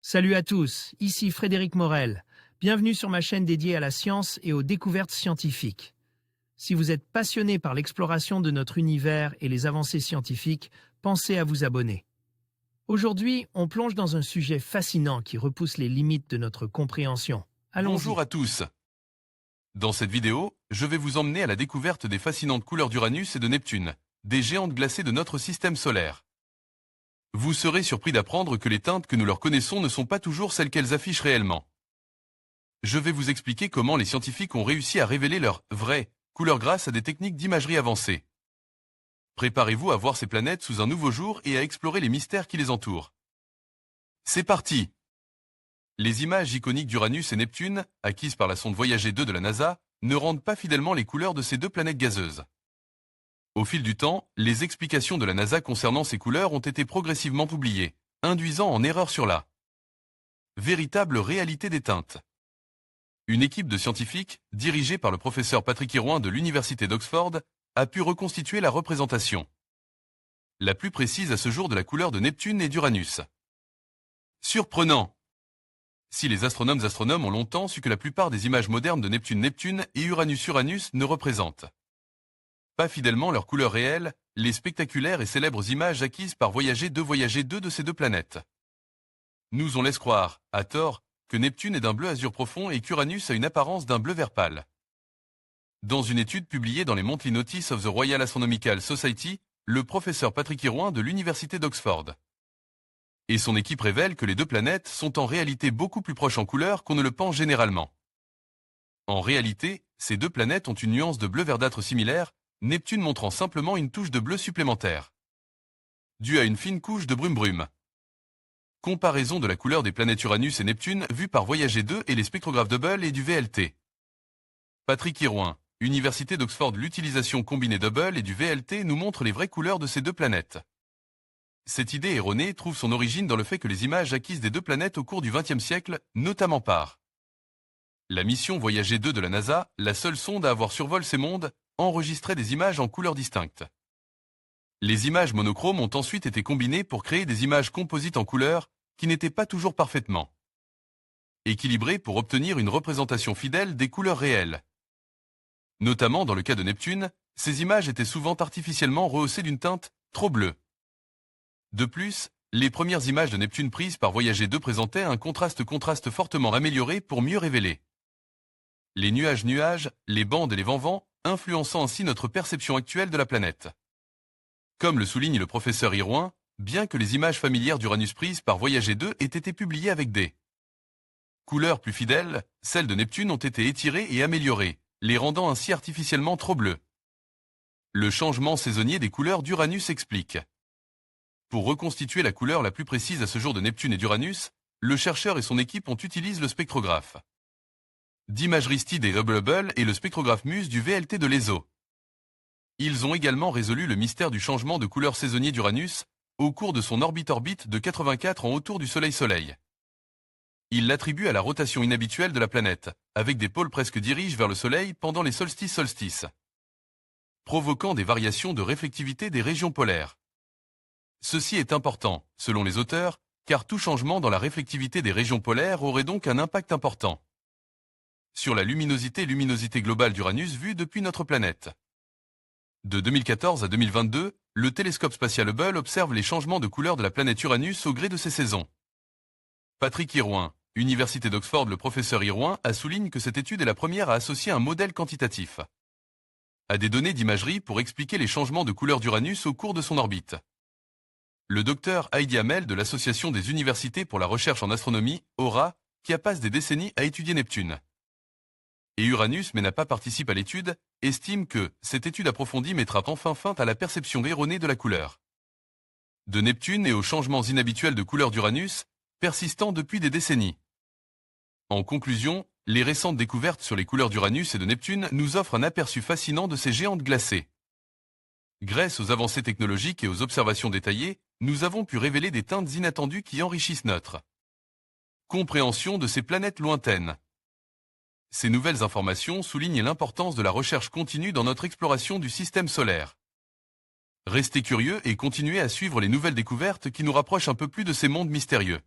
Salut à tous, ici Frédéric Morel. Bienvenue sur ma chaîne dédiée à la science et aux découvertes scientifiques. Si vous êtes passionné par l'exploration de notre univers et les avancées scientifiques, pensez à vous abonner. Aujourd'hui, on plonge dans un sujet fascinant qui repousse les limites de notre compréhension. Allons-y. Bonjour à tous. Dans cette vidéo, je vais vous emmener à la découverte des fascinantes couleurs d'Uranus et de Neptune, des géantes glacées de notre système solaire. Vous serez surpris d'apprendre que les teintes que nous leur connaissons ne sont pas toujours celles qu'elles affichent réellement. Je vais vous expliquer comment les scientifiques ont réussi à révéler leurs vraies couleurs grâce à des techniques d'imagerie avancées. Préparez-vous à voir ces planètes sous un nouveau jour et à explorer les mystères qui les entourent. C'est parti! Les images iconiques d'Uranus et Neptune, acquises par la sonde Voyager 2 de la NASA, ne rendent pas fidèlement les couleurs de ces deux planètes gazeuses. Au fil du temps, les explications de la NASA concernant ces couleurs ont été progressivement oubliées, induisant en erreur sur la véritable réalité des teintes. Une équipe de scientifiques, dirigée par le professeur Patrick Hirouin de l'Université d'Oxford, a pu reconstituer la représentation la plus précise à ce jour de la couleur de Neptune et d'Uranus. Surprenant! Si les astronomes ont longtemps su que la plupart des images modernes de Neptune et Uranus ne représentent pas fidèlement leur couleur réelle, les spectaculaires et célèbres images acquises par Voyager 2 de ces deux planètes nous on laisse croire, à tort, que Neptune est d'un bleu azur profond et qu'Uranus a une apparence d'un bleu vert pâle. Dans une étude publiée dans les Monthly Notices of the Royal Astronomical Society, le professeur Patrick Hirouin de l'Université d'Oxford et son équipe révèlent que les deux planètes sont en réalité beaucoup plus proches en couleur qu'on ne le pense généralement. En réalité, ces deux planètes ont une nuance de bleu verdâtre similaire, Neptune montrant simplement une touche de bleu supplémentaire, due à une fine couche de brume-brume. Comparaison de la couleur des planètes Uranus et Neptune vue par Voyager 2 et les spectrographes Hubble et du VLT. Patrick Hirouin, Université d'Oxford. L'utilisation combinée d'Hubble et du VLT nous montre les vraies couleurs de ces deux planètes. Cette idée erronée trouve son origine dans le fait que les images acquises des deux planètes au cours du XXe siècle, notamment par la mission Voyager 2 de la NASA, la seule sonde à avoir survolé ces mondes, enregistraient des images en couleurs distinctes. Les images monochromes ont ensuite été combinées pour créer des images composites en couleurs, qui n'étaient pas toujours parfaitement équilibrées pour obtenir une représentation fidèle des couleurs réelles. Notamment dans le cas de Neptune, ces images étaient souvent artificiellement rehaussées d'une teinte trop bleue. De plus, les premières images de Neptune prises par Voyager 2 présentaient un contraste fortement amélioré pour mieux révéler les nuages, les bandes et les vents, influençant ainsi notre perception actuelle de la planète. Comme le souligne le professeur Hirouin, bien que les images familières d'Uranus prises par Voyager 2 aient été publiées avec des couleurs plus fidèles, celles de Neptune ont été étirées et améliorées, les rendant ainsi artificiellement trop bleues. Le changement saisonnier des couleurs d'Uranus explique. Pour reconstituer la couleur la plus précise à ce jour de Neptune et d'Uranus, le chercheur et son équipe ont utilisé le spectrographe d'imagerie STID et Hubble et le spectrographe MUSE du VLT de l'ESO. Ils ont également résolu le mystère du changement de couleur saisonnier d'Uranus au cours de son orbite de 84 ans autour du Soleil. Ils l'attribuent à la rotation inhabituelle de la planète, avec des pôles presque dirigés vers le Soleil pendant les solstices, provoquant des variations de réflectivité des régions polaires. Ceci est important, selon les auteurs, car tout changement dans la réflectivité des régions polaires aurait donc un impact important sur la luminosité globale d'Uranus vue depuis notre planète. De 2014 à 2022, le télescope spatial Hubble observe les changements de couleur de la planète Uranus au gré de ses saisons. Patrick Hirouin, Université d'Oxford. Le professeur Hirouin souligne que cette étude est la première à associer un modèle quantitatif à des données d'imagerie pour expliquer les changements de couleur d'Uranus au cours de son orbite. Le docteur Heidi Hamel de l'Association des universités pour la recherche en astronomie, AURA, qui a passé des décennies à étudier Neptune et Uranus mais n'a pas participé à l'étude, estime que cette étude approfondie mettra enfin fin à la perception erronée de la couleur de Neptune et aux changements inhabituels de couleur d'Uranus, persistant depuis des décennies. En conclusion, les récentes découvertes sur les couleurs d'Uranus et de Neptune nous offrent un aperçu fascinant de ces géantes glacées. Grâce aux avancées technologiques et aux observations détaillées, nous avons pu révéler des teintes inattendues qui enrichissent notre compréhension de ces planètes lointaines. Ces nouvelles informations soulignent l'importance de la recherche continue dans notre exploration du système solaire. Restez curieux et continuez à suivre les nouvelles découvertes qui nous rapprochent un peu plus de ces mondes mystérieux.